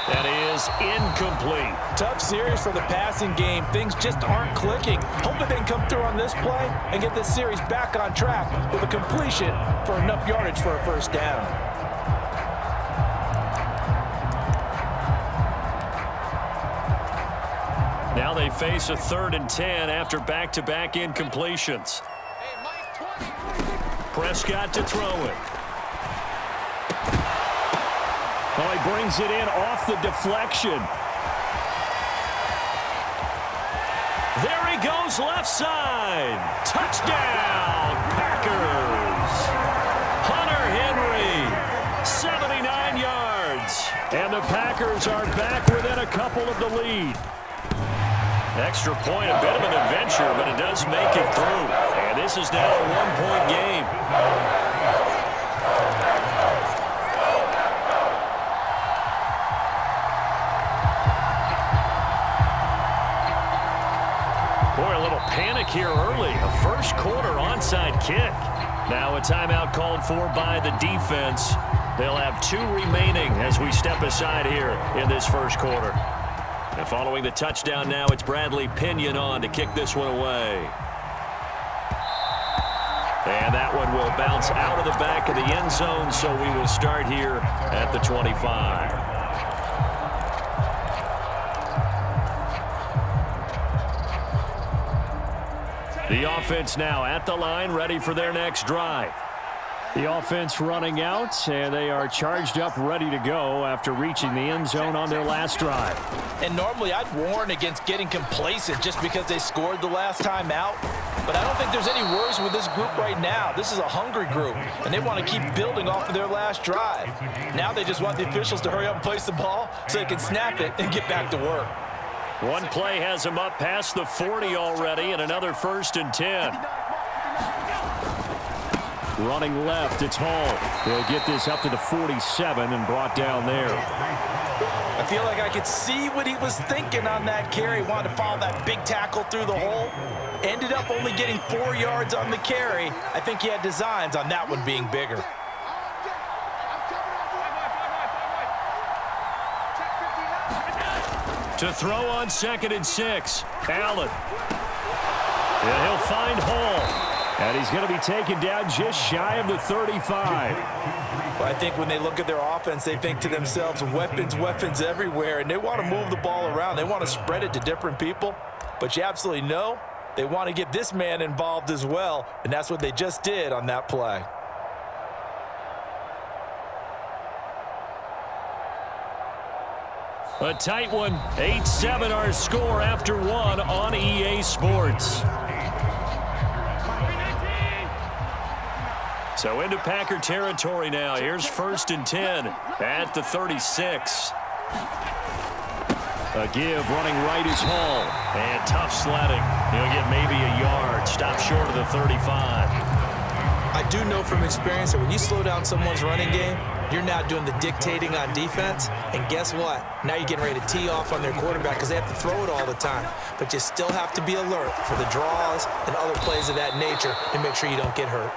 That is incomplete. Tough series for the passing game. Things just aren't clicking. Hopefully they can come through on this play and get this series back on track with a completion for enough yardage for a first down. Now they face a 3rd and 10 after back-to-back incompletions. Prescott to throw it. Oh, he brings it in off the deflection. There he goes left side. Touchdown, Packers. Hunter Henry, 79 yards. And the Packers are back within a couple of the lead. Extra point, a bit of an adventure, but it does make it through. And this is now a one-point game. Boy, a little panic here early. A first quarter onside kick. Now a timeout called for by the defense. They'll have 2 remaining as we step aside here in this first quarter. And following the touchdown now, it's Bradley Pinion on to kick this one away. And that one will bounce out of the back of the end zone, so we will start here at the 25. The offense now at the line, ready for their next drive. The offense running out, and they are charged up, ready to go after reaching the end zone on their last drive. And normally I'd warn against getting complacent just because they scored the last time out. But I don't think there's any worries with this group right now. This is a hungry group, and they want to keep building off of their last drive. Now they just want the officials to hurry up and place the ball so they can snap it and get back to work. One play has them up past the 40 already, and another 1st and 10. Running left, it's Hall. They'll get this up to the 47 and brought down there. I feel like I could see what he was thinking on that carry. Wanted to follow that big tackle through the hole. Ended up only getting 4 yards on the carry. I think he had designs on that one being bigger. To throw on 2nd and 6. Allen. And he'll find Hall. And he's going to be taken down just shy of the 35. Well, I think when they look at their offense, they think to themselves, weapons, weapons everywhere, and they want to move the ball around. They want to spread it to different people. But you absolutely know they want to get this man involved as well, and that's what they just did on that play. A tight one. 8-7 our score after 1 on EA Sports. So into Packer territory now. Here's 1st and 10 at the 36. A give running right is Hall. And tough sledding. He'll get maybe a yard. Stop short of the 35. I do know from experience that when you slow down someone's running game, you're now doing the dictating on defense. And guess what? Now you're getting ready to tee off on their quarterback because they have to throw it all the time. But you still have to be alert for the draws and other plays of that nature and make sure you don't get hurt.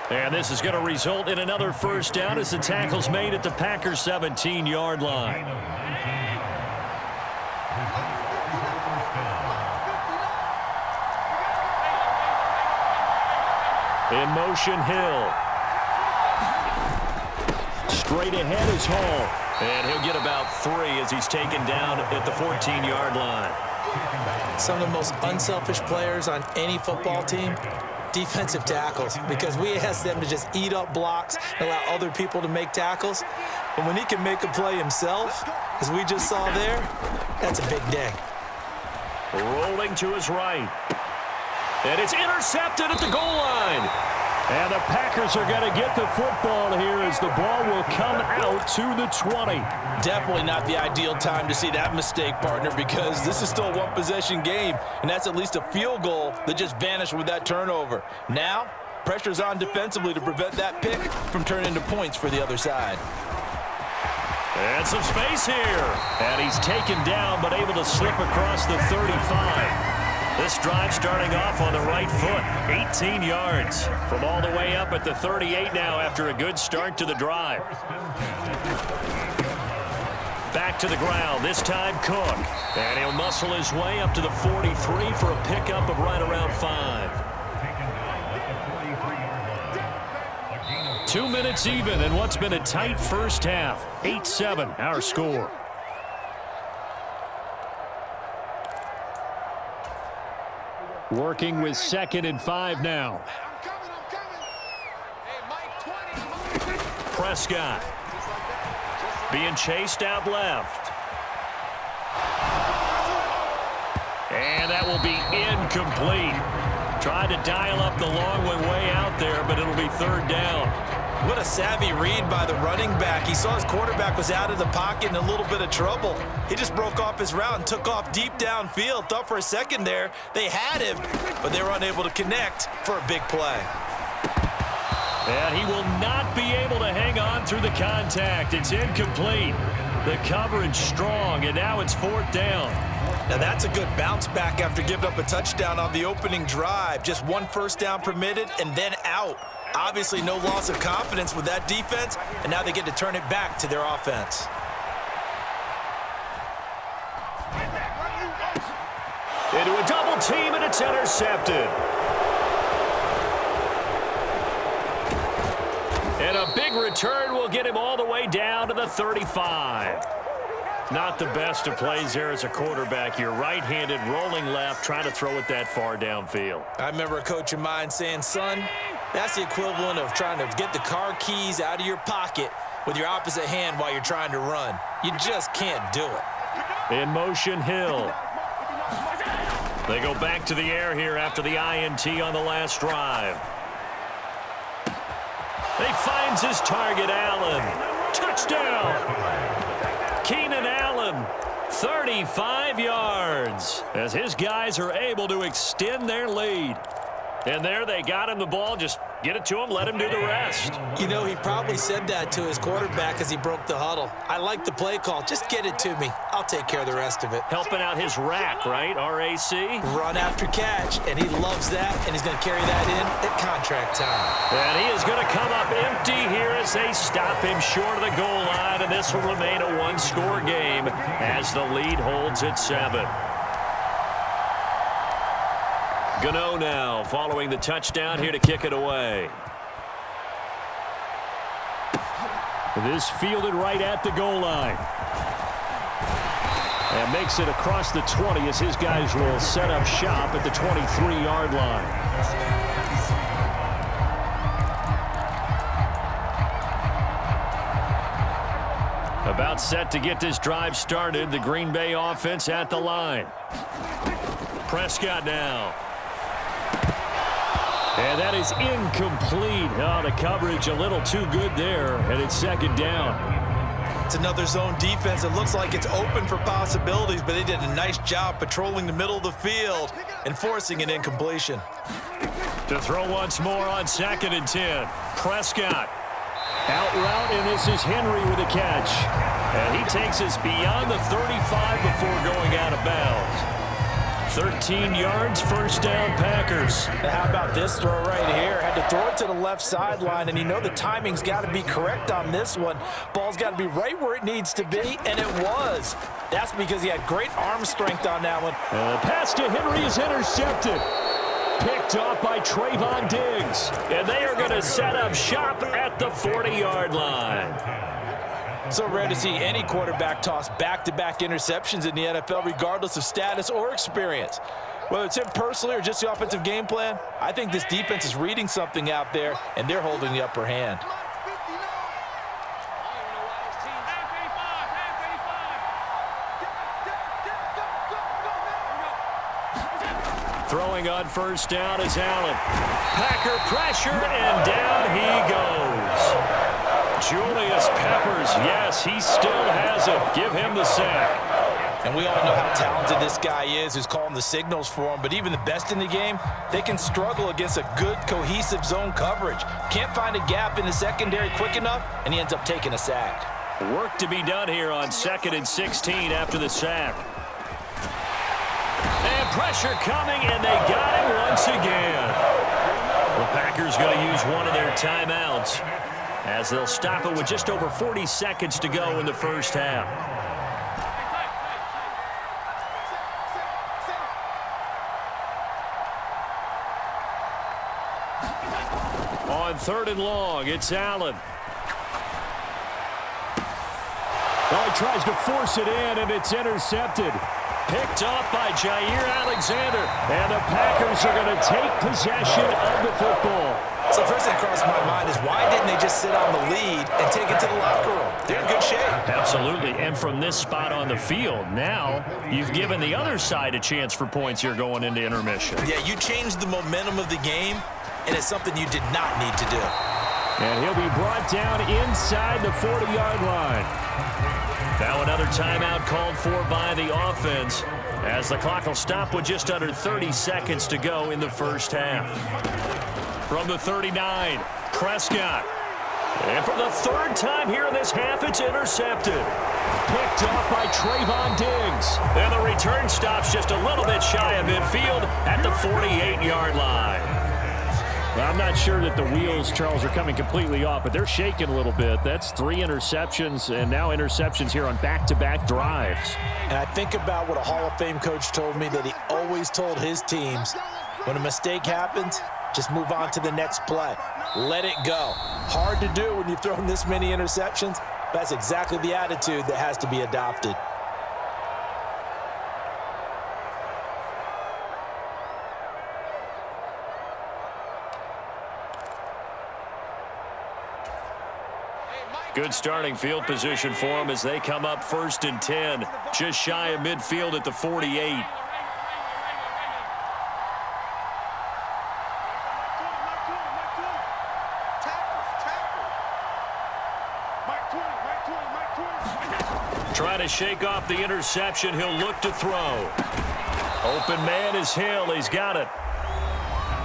And this is going to result in another first down as the tackle's made at the Packers' 17-yard line. In motion, Hill. Straight ahead is Hall. And he'll get about 3 as he's taken down at the 14-yard line. Some of the most unselfish players on any football team, defensive tackles, because we ask them to just eat up blocks and allow other people to make tackles. But when he can make a play himself, as we just saw there, that's a big day. Rolling to his right. And it's intercepted at the goal line. And the Packers are going to get the football here as the ball will come out to the 20. Definitely not the ideal time to see that mistake, partner, because this is still a one-possession game, and that's at least a field goal that just vanished with that turnover. Now, pressure's on defensively to prevent that pick from turning into points for the other side. And some space here. And he's taken down, but able to slip across the 35. This drive starting off on the right foot. 18 yards from all the way up at the 38 now after a good start to the drive. Back to the ground, this time Cook. And he'll muscle his way up to the 43 for a pickup of right around 5. 2 minutes even in what's been a tight first half. 8-7, our score. Working with 2nd and 5 now. Prescott. Being chased out left. And that will be incomplete. Tried to dial up the long way out there, but it'll be 3rd down. What a savvy read by the running back. He saw his quarterback was out of the pocket in a little bit of trouble. He just broke off his route and took off deep downfield. Thought for a second there they had him, but they were unable to connect for a big play. And he will not be able to hang on through the contact. It's incomplete. The coverage strong, and now it's 4th down. Now that's a good bounce back after giving up a touchdown on the opening drive. Just 1 first down permitted and then out. Obviously no loss of confidence with that defense, and now they get to turn it back to their offense. Into a double team, and it's intercepted. And a big return will get him all the way down to the 35. Not the best of plays there as a quarterback. You're right-handed, rolling left, trying to throw it that far downfield. I remember a coach of mine saying, son, that's the equivalent of trying to get the car keys out of your pocket with your opposite hand while you're trying to run. You just can't do it. In motion, Hill. They go back to the air here after the INT on the last drive. He finds his target, Allen. Touchdown! Keenan Allen, 35 yards, as his guys are able to extend their lead. And there they got him the ball. Just get it to him, let him do the rest. You know, he probably said that to his quarterback as he broke the huddle. I like the play call. Just get it to me. I'll take care of the rest of it. Helping out his rack, right? RAC? Run after catch, and he loves that, and he's going to carry that in at contract time. And he is going to come up empty here as they stop him short of the goal line, and this will remain a one-score game as the lead holds at 7. Gano now following the touchdown here to kick it away. This fielded right at the goal line. And makes it across the 20 as his guys will set up shop at the 23-yard line. About set to get this drive started. The Green Bay offense at the line. Prescott now. And that is incomplete. Oh, the coverage a little too good there, and it's 2nd down. It's another zone defense. It looks like it's open for possibilities, but they did a nice job patrolling the middle of the field and forcing an incompletion. To throw once more on 2nd and 10. Prescott. Out route, and this is Henry with a catch. And he takes us beyond the 35 before going out of bounds. 13 yards, 1st down, Packers. Now how about this throw right here? Had to throw it to the left sideline, and you know the timing's got to be correct on this one. Ball's got to be right where it needs to be, and it was. That's because he had great arm strength on that one. Pass to Henry is intercepted. Picked off by Trayvon Diggs. And they are going to set up shop at the 40-yard line. So rare to see any quarterback toss back-to-back interceptions in the NFL, regardless of status or experience. Whether it's him personally or just the offensive game plan, I think this defense is reading something out there, and they're holding the upper hand. Throwing on 1st down is Allen. Packer pressure, and down he goes. Julius Peppers, yes, he still has it. Give him the sack. And we all know how talented this guy is who's calling the signals for him, but even the best in the game, they can struggle against a good, cohesive zone coverage. Can't find a gap in the secondary quick enough, and he ends up taking a sack. Work to be done here on 2nd and 16 after the sack. And pressure coming, and they got him once again. The Packers going to use one of their timeouts as they'll stop it with just over 40 seconds to go in the first half. on 3rd and long. It's Allen. Well, he tries to force it in, and it's intercepted. Picked off by Jair Alexander. And the Packers are going to take possession of the football. So first thing that crossed my mind is why didn't they just sit on the lead and take it to the locker room? They're in good shape. Absolutely. And from this spot on the field, now you've given the other side a chance for points here going into intermission. Yeah, you changed the momentum of the game, and it's something you did not need to do. And he'll be brought down inside the 40-yard line. Now another timeout called for by the offense as the clock will stop with just under 30 seconds to go in the first half. From the 39, Prescott. And for the 3rd time here in this half, it's intercepted. Picked off by Trayvon Diggs. And the return stops just a little bit shy of midfield at the 48-yard line. Well, I'm not sure that the wheels, Charles, are coming completely off, but they're shaking a little bit. That's 3 interceptions, and now interceptions here on back-to-back drives. And I think about what a Hall of Fame coach told me that he always told his teams, when a mistake happens, just move on to the next play. Let it go. Hard to do when you've thrown this many interceptions. That's exactly the attitude that has to be adopted. Good starting field position for them as they come up 1st and 10, just shy of midfield at the 48. Trying to shake off the interception. He'll look to throw. Open man is Hill. He's got it.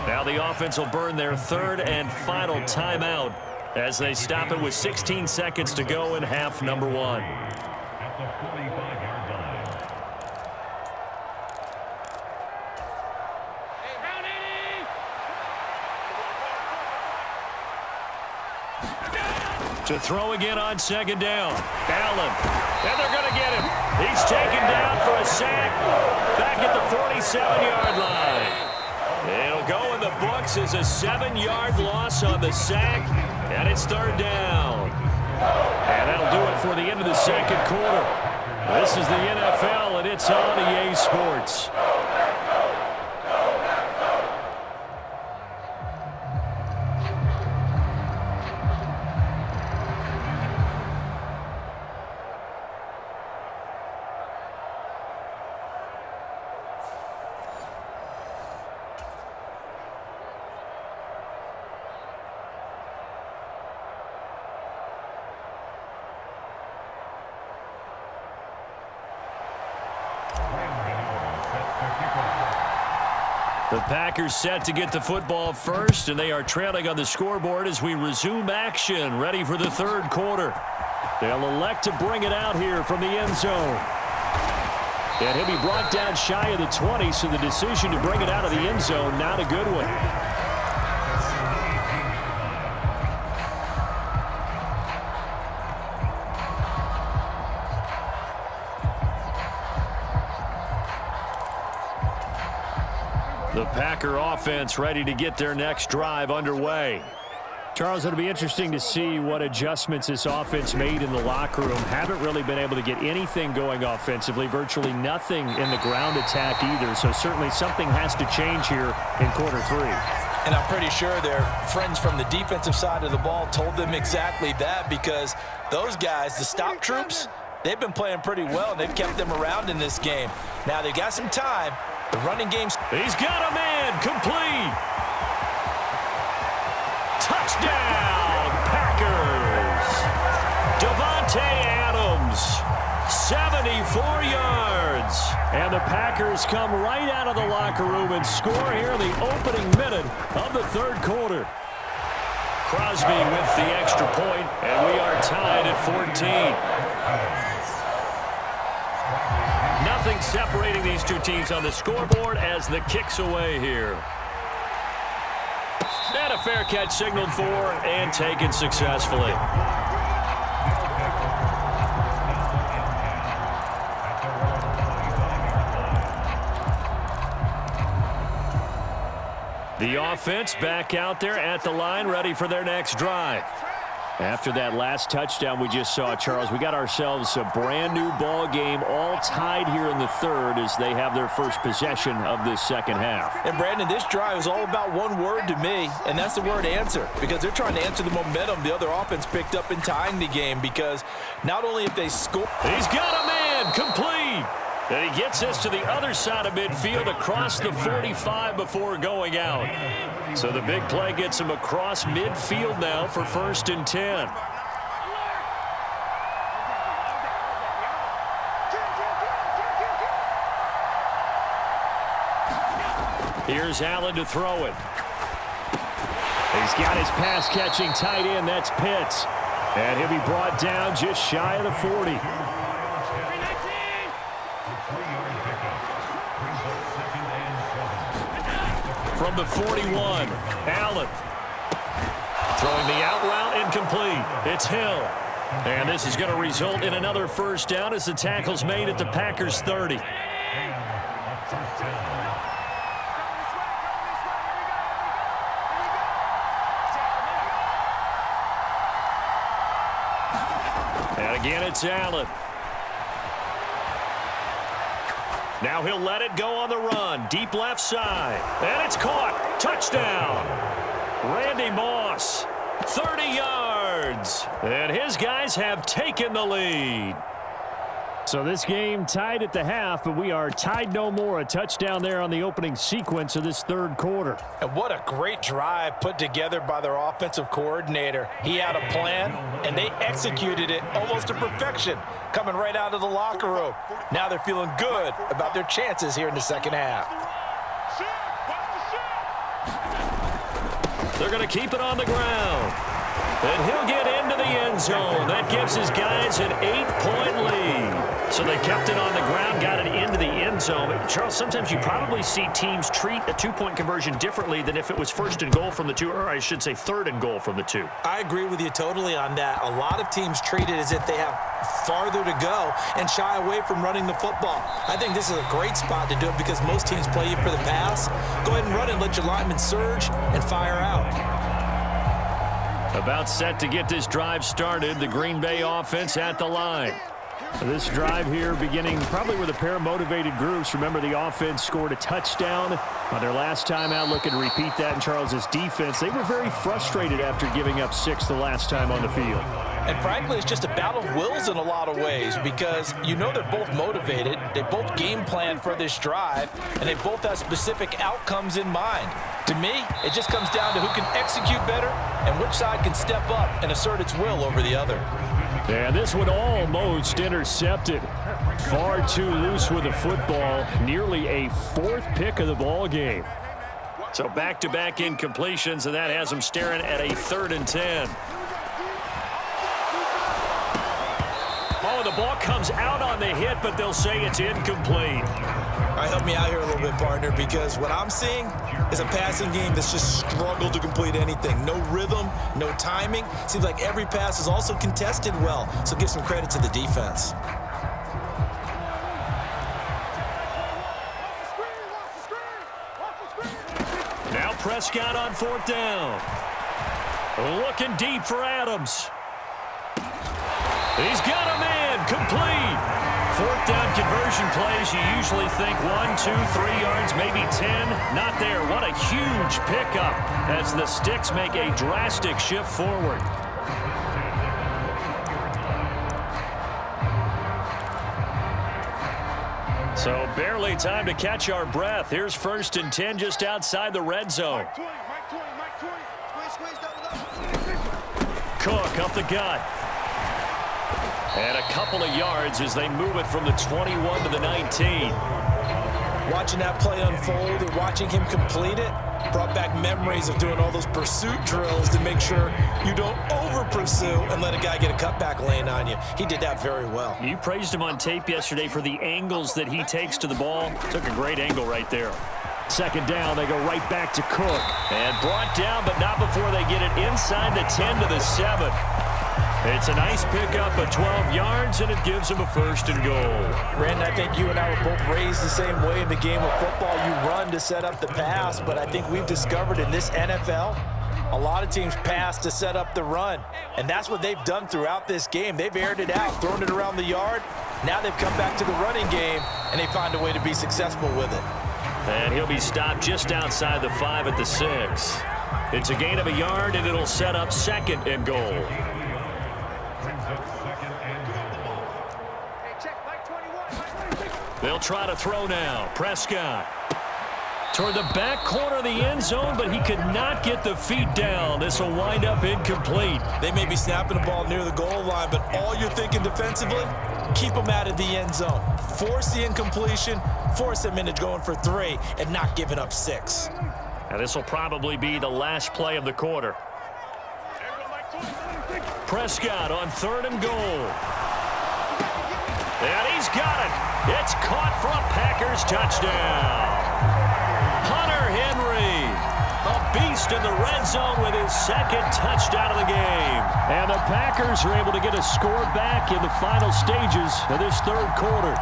Now the offense will burn their 3rd and final timeout as they stop it with 16 seconds to go in half number 1. To throw again on 2nd down. Allen. And they're going to get him. He's taken down for a sack back at the 47-yard line. It'll go in the books as a 7-yard loss on the sack, and it's 3rd down. And that'll do it for the end of the 2nd quarter. This is the NFL, and it's on EA Sports. The Packers set to get the football first, and they are trailing on the scoreboard as we resume action, ready for the 3rd quarter. They'll elect to bring it out here from the end zone. And he'll be brought down shy of the 20, so the decision to bring it out of the end zone, not a good one. The Packer offense ready to get their next drive underway. Charles, it'll be interesting to see what adjustments this offense made in the locker room. Haven't really been able to get anything going offensively, virtually nothing in the ground attack either. So certainly something has to change here in quarter 3. And I'm pretty sure their friends from the defensive side of the ball told them exactly that, because those guys, the stop troops, they've been playing pretty well, and they've kept them around in this game. Now they've got some time. The running game's... He's got a man complete. Touchdown, Packers. Devontae Adams, 74 yards. And the Packers come right out of the locker room and score here in the opening minute of the 3rd quarter. Crosby with the extra point, and we are tied at 14. Nothing separating these two teams on the scoreboard as the kick's away here. And a fair catch signaled for and taken successfully. The The offense back out there at the line, ready for their next drive. After that last touchdown we just saw, Charles, we got ourselves a brand-new ball game, all tied here in the third as they have their first possession of this second half. And, Brandon, this drive is all about one word to me, and that's the word answer, because they're trying to answer the momentum the other offense picked up in tying the game, because not only if they score... He's got a man, complete. And he gets us to the other side of midfield across the 45 before going out. So the big play gets him across midfield now for 1st and 10. Here's Allen to throw it. He's got his pass-catching tight end. That's Pitts. And he'll be brought down just shy of the 40. From the 41, Allen. Throwing the out route, incomplete. It's Hill. And this is going to result in another first down as the tackle's made at the Packers' 30. And again, it's Allen. Now he'll let it go on the run. Deep left side. And it's caught. Touchdown. Randy Moss. 30 yards. And his guys have taken the lead. So this game tied at the half, but we are tied no more. A touchdown there on the opening sequence of this third quarter. And what a great drive put together by their offensive coordinator. He had a plan, and they executed it almost to perfection, coming right out of the locker room. Now they're feeling good about their chances here in the second half. They're going to keep it on the ground. And he'll get into the end zone. That gives his guys an 8-point lead. So they kept it on the ground, got it into the end zone. Charles, sometimes you probably see teams treat a two-point conversion differently than if it was 1st and goal from the 2, or I should say 3rd and goal from the 2. I agree with you totally on that. A lot of teams treat it as if they have farther to go and shy away from running the football. I think this is a great spot to do it because most teams play you for the pass. Go ahead and run it, let your linemen surge, and fire out. About set to get this drive started, the Green Bay offense at the line. This drive here beginning probably with a pair of motivated groups. Remember, the offense scored a touchdown on their last time out. Looking to repeat that in Charles's defense. They were very frustrated after giving up 6 the last time on the field. And frankly, it's just a battle of wills in a lot of ways because you know they're both motivated. They both game plan for this drive, and they both have specific outcomes in mind. To me, it just comes down to who can execute better and which side can step up and assert its will over the other. And this one almost intercepted. Far too loose with the football. Nearly a 4th pick of the ball game. So back-to-back incompletions, and that has them staring at a 3rd and 10. Oh, the ball comes out on the hit, but they'll say it's incomplete. All right, help me out here a little bit, partner, because what I'm seeing is a passing game that's just struggled to complete anything. No rhythm, no timing. Seems like every pass is also contested well, so give some credit to the defense. Now Prescott on 4th down. Looking deep for Adams. He's got a man, complete. 4th down conversion plays, you usually think 1, 2, 3 yards, maybe 10. Not there. What a huge pickup as the Sticks make a drastic shift forward. So barely time to catch our breath. Here's 1st and 10 just outside the red zone. Cook up the gut. And a couple of yards as they move it from the 21 to the 19. Watching that play unfold and watching him complete it brought back memories of doing all those pursuit drills to make sure you don't over-pursue and let a guy get a cutback lane on you. He did that very well. You praised him on tape yesterday for the angles that he takes to the ball. Took a great angle right there. 2nd down, they go right back to Cook. And brought down, but not before they get it inside the 10 to the 7. It's a nice pickup of 12 yards, and it gives him a 1st and goal. Brandon, I think you and I were both raised the same way in the game of football. You run to set up the pass, but I think we've discovered in this NFL, a lot of teams pass to set up the run, and that's what they've done throughout this game. They've aired it out, thrown it around the yard. Now they've come back to the running game, and they find a way to be successful with it. And he'll be stopped just outside the 5 at the 6. It's a gain of a yard, and it'll set up 2nd and goal. They'll try to throw now. Prescott toward the back corner of the end zone, but he could not get the feet down. This will wind up incomplete. They may be snapping the ball near the goal line, but all you're thinking defensively, keep them out of the end zone. Force the incompletion, force them into going for 3, and not giving up 6. Now this will probably be the last play of the quarter. Prescott on 3rd and goal. And he's got it. It's caught for a Packers touchdown. Hunter Henry, a beast in the red zone with his 2nd touchdown of the game. And the Packers are able to get a score back in the final stages of this 3rd quarter.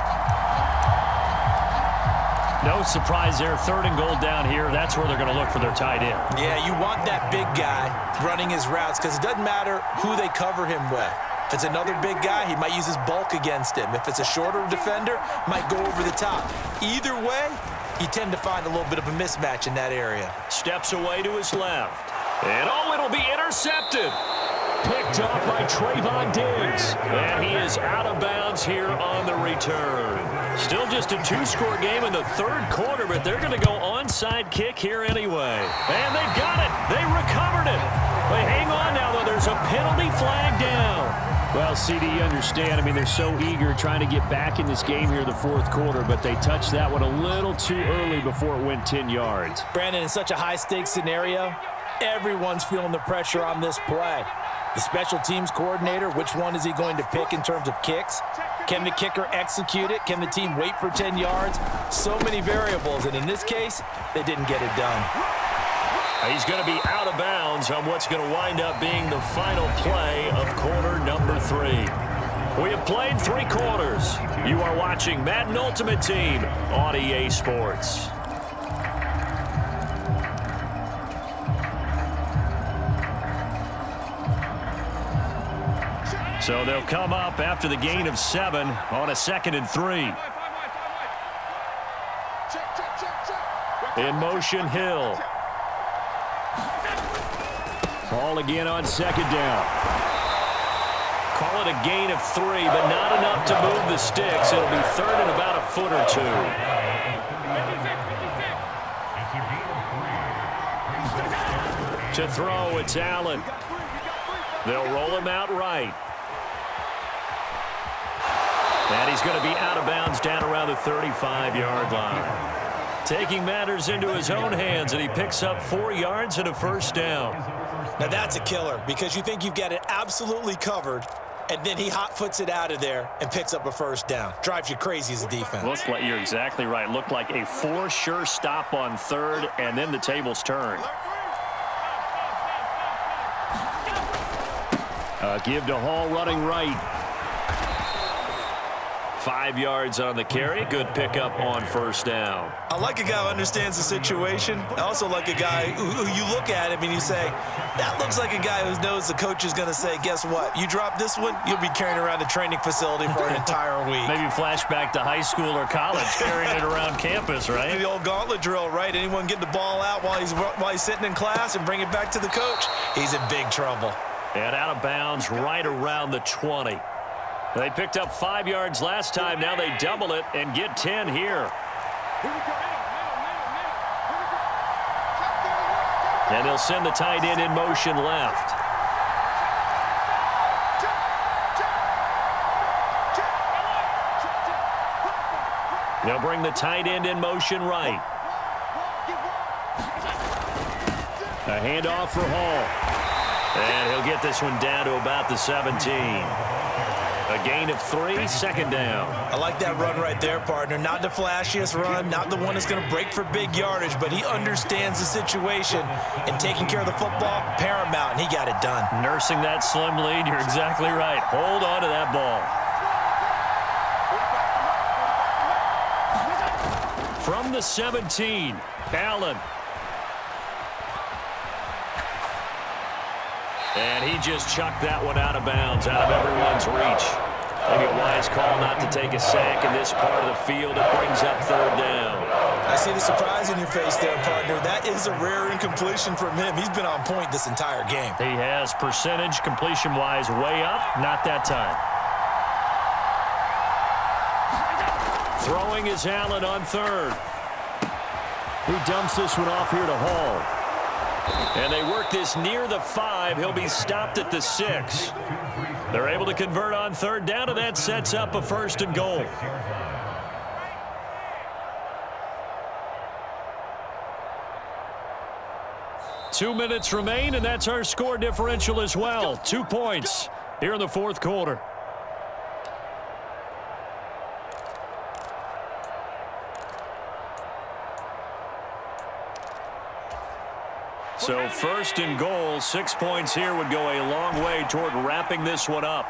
No surprise there, 3rd and goal down here. That's where they're going to look for their tight end. Yeah, you want that big guy running his routes because it doesn't matter who they cover him with. If it's another big guy, he might use his bulk against him. If it's a shorter defender, might go over the top. Either way, you tend to find a little bit of a mismatch in that area. Steps away to his left. And it'll be intercepted. Picked off by Trayvon Diggs. And he is out of bounds here on the return. Still just a 2-score game in the 3rd quarter, but they're going to go onside kick here anyway. And they've got it. They recovered it. But hang on now, though. There's a penalty flag down. Well, CD, you understand. I mean, they're so eager trying to get back in this game here in the 4th quarter, but they touched that one a little too early before it went 10 yards. Brandon, in such a high-stakes scenario, everyone's feeling the pressure on this play. The special teams coordinator, which one is he going to pick in terms of kicks? Can the kicker execute it? Can the team wait for 10 yards? So many variables, and in this case, they didn't get it done. He's going to be out of bounds on what's going to wind up being the final play of quarter number 3. We have played 3 quarters. You are watching Madden Ultimate Team on EA Sports. So they'll come up after the gain of 7 on a 2nd and 3. In motion, Hill. Ball again on 2nd down. Call it a gain of 3, but not enough to move the sticks. It'll be 3rd and about a foot or 2. To throw, it's Allen. They'll roll him out right. And he's going to be out of bounds down around the 35-yard line. Taking matters into his own hands, and he picks up 4 yards and a 1st down. Now that's a killer because you think you've got it absolutely covered, and then he hot-foots it out of there and picks up a 1st down. Drives you crazy as a defense. You're exactly right. Looked like a 4 sure stop on 3rd, and then the tables turned. Give to Hall running right. 5 yards on the carry. Good pickup on 1st down. I like a guy who understands the situation. I also like a guy who you look at him and you say, that looks like a guy who knows the coach is going to say, guess what? You drop this one, you'll be carrying around the training facility for an entire week. Maybe flashback to high school or college, carrying it around campus, right? The old gauntlet drill, right? Anyone get the ball out while he's sitting in class and bring it back to the coach, he's in big trouble. And out of bounds right around the 20. They picked up 5 yards last time. Now they double it and get 10 here. And they'll send the tight end in motion left. They'll bring the tight end in motion right. A handoff for Hall. And he'll get this one down to about the 17. A gain of 3, second down. I like that run right there, partner. Not the flashiest run, not the one that's going to break for big yardage, but he understands the situation, and taking care of the football, paramount, and he got it done. Nursing that slim lead, you're exactly right. Hold on to that ball. From the 17, Allen. And he just chucked that one out of bounds, out of everyone's reach. Maybe a wise call not to take a sack in this part of the field. It brings up third down. I see the surprise in your face there, partner. That is a rare incompletion from him. He's been on point this entire game. He has percentage completion-wise way up. Not that time. Throwing is Allen on third. He dumps this one off here to Hall. And they work this near the 5. He'll be stopped at the 6. They're able to convert on third down, and that sets up a first and goal. Two minutes remain, and that's our score differential as well. 2 points here in the fourth quarter. So first and goal, 6 points here would go a long way toward wrapping this one up.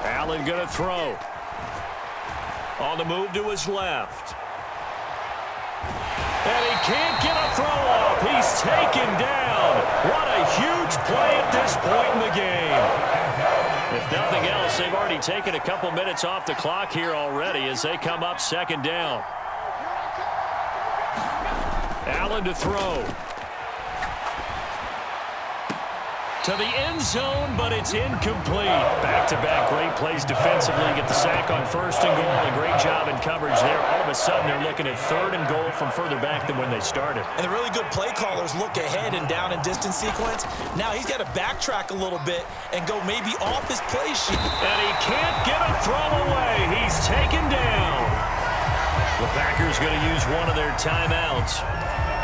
Allen going to throw. On the move to his left. And he can't get a throw off. He's taken down. What a huge play at this point in the game. If nothing else, they've already taken a couple minutes off the clock here already as they come up second down. Allen to throw. To the end zone, but it's incomplete. Back-to-back great plays defensively. Get the sack on first and goal. A great job in coverage there. All of a sudden, they're looking at third and goal from further back than when they started. And the really good play callers look ahead and down and distance sequence. Now he's got to backtrack a little bit and go maybe off his play sheet. And he can't get a throw away. He's taken down. The Packers going to use one of their timeouts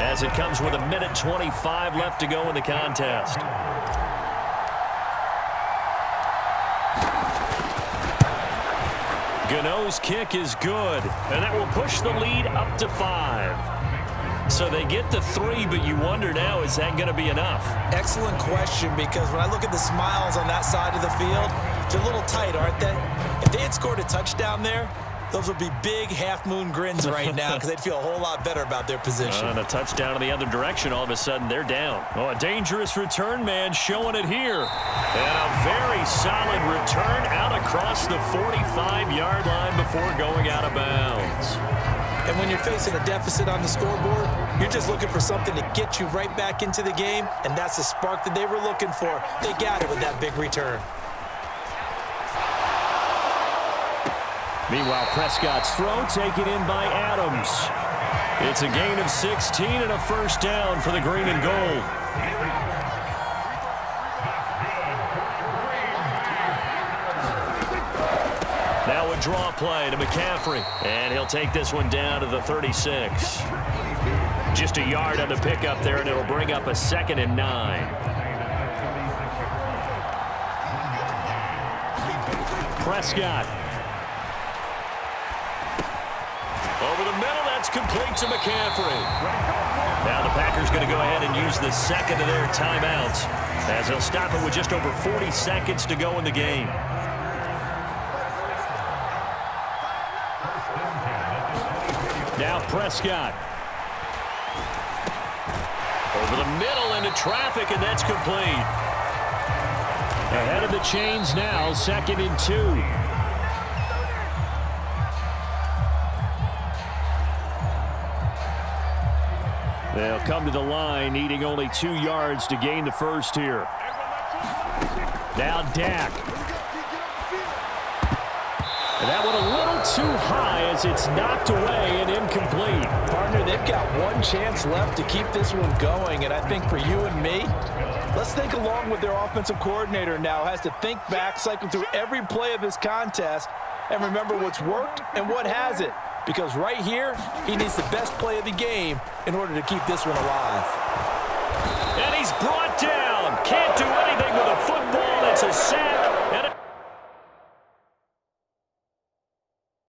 as it comes with 1:25 left to go in the contest. Gano's kick is good, and that will push the lead up to 5. So they get to 3, but you wonder now, is that going to be enough? Excellent question, because when I look at the smiles on that side of the field, they're a little tight, aren't they? If they had scored a touchdown there, those would be big half-moon grins right now because they'd feel a whole lot better about their position. And a touchdown in the other direction, all of a sudden they're down. Oh, a dangerous return man showing it here. And a very solid return out across the 45-yard line before going out of bounds. And when you're facing a deficit on the scoreboard, you're just looking for something to get you right back into the game, and that's the spark that they were looking for. They got it with that big return. Meanwhile, Prescott's throw taken in by Adams. It's a gain of 16 and a first down for the green and gold. Now a draw play to McCaffrey. And he'll take this one down to the 36. Just a yard on the pickup there, and it'll bring up a 2nd and 9. Prescott. Over the middle, that's complete to McCaffrey. Now the Packers going to go ahead and use the second of their timeouts as they'll stop it with just over 40 seconds to go in the game. Now Prescott. Over the middle into traffic, and that's complete. Ahead of the chains now, 2nd and 2. They'll come to the line, needing only 2 yards to gain the first here. Now Dak. And that one a little too high as it's knocked away and incomplete. Partner, they've got one chance left to keep this one going, and I think for you and me, let's think along with their offensive coordinator now. Has to think back, cycle through every play of this contest, and remember what's worked and what hasn't. Because right here, he needs the best play of the game in order to keep this one alive. And he's brought down. Can't do anything with a football. It's a sack.